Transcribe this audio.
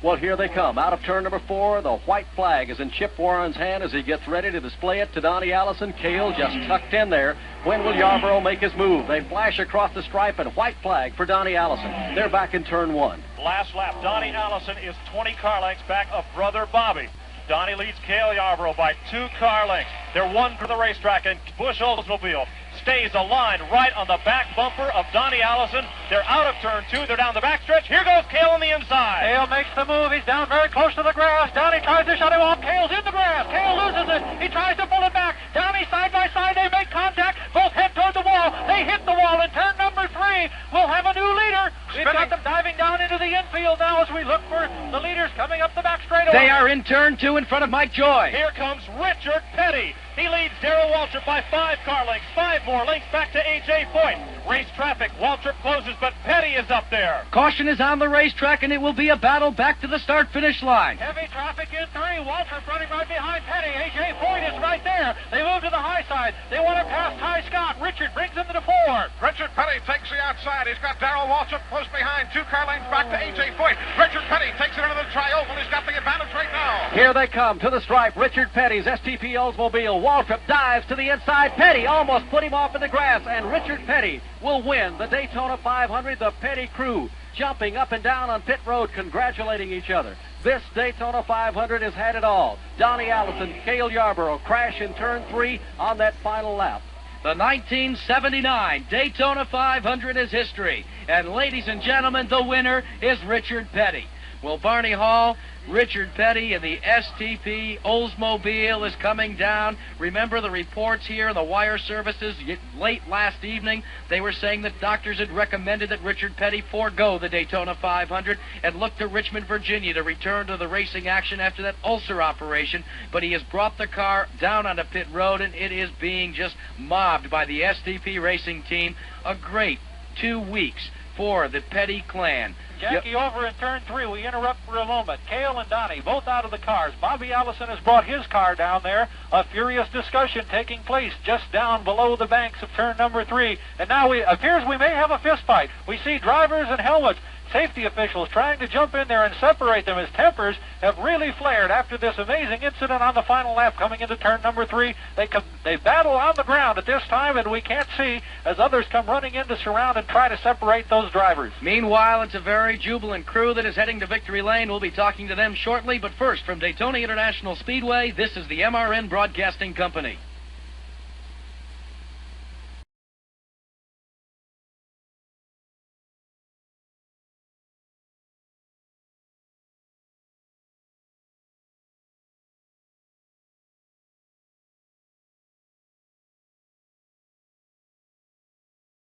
Well, here they come. Out of turn number 4, the white flag is in Chip Warren's hand as he gets ready to display it to Donnie Allison. Cale just tucked in there. When will Yarborough make his move? They flash across the stripe and white flag for Donnie Allison. They're back in turn 1. Last lap, Donnie Allison is 20 car lengths back of brother Bobby. Donnie leads Cale Yarborough by 2 car lengths. They're one for the racetrack, and Busch Oldsmobile stays aligned right on the back bumper of Donnie Allison. They're out of turn 2. They're down the backstretch. Here goes Cale on the inside. Cale makes the move. He's down very close to the grass. Donnie tries to shut him off. Cale's in the grass. Cale loses it. He tries to pull it back. Donnie side by side. They make contact. Both head toward the wall. They hit the wall in turn number 3. We'll have a new leader. We've got them diving down into the infield now as we look for the leaders coming up the back straightaway. They are in turn 2 in front of Mike Joy. Here comes Richard Petty. He leads Darrell Waltrip by 5 car lengths. 5 more lengths back to A.J. Foyt. Race traffic. Waltrip closes, but Petty is up there. Caution is on the racetrack, and it will be a battle back to the start-finish line. Heavy traffic in 3. Waltrip running right behind Petty. A.J. Foyt is right there. They move to the high side. They want to pass Ty Scott. Richard brings him to the 4. Richard Petty takes the outside. He's got Darrell Waltrip close behind. 2 car lengths back to A.J. Foyt. Richard Petty takes it into the triumphal. He's got the advantage right now. Here they come to the stripe. Richard Petty's STP Oldsmobile. Waltrip dives to the inside. Petty almost put him off in the grass, and Richard Petty will win the Daytona 500. The Petty crew jumping up and down on pit road, congratulating each other. This Daytona 500 has had it all. Donnie Allison, Cale Yarborough crash in turn 3 on that final lap. The 1979 Daytona 500 is history. And ladies and gentlemen, the winner is Richard Petty. Well, Barney Hall, Richard Petty and the STP Oldsmobile is coming down. Remember the reports here, the wire services late last evening. They were saying that doctors had recommended that Richard Petty forego the Daytona 500 and look to Richmond, Virginia to return to the racing action after that ulcer operation. But he has brought the car down onto pit road, and it is being just mobbed by the STP racing team. A great 2 weeks for the Petty clan. Jackie, over in turn 3, we interrupt for a moment. Cale and Donnie both out of the cars. Bobby Allison has brought his car down there. A furious discussion taking place just down below the banks of turn number 3. And now it appears we may have a fist fight. We see drivers and helmets. Safety officials trying to jump in there and separate them as tempers have really flared after this amazing incident on the final lap coming into turn number 3. They battle on the ground at this time, and we can't see as others come running in to surround and try to separate those drivers. Meanwhile, it's a very jubilant crew that is heading to Victory Lane. We'll be talking to them shortly, but first, from Daytona International Speedway, this is the MRN Broadcasting Company.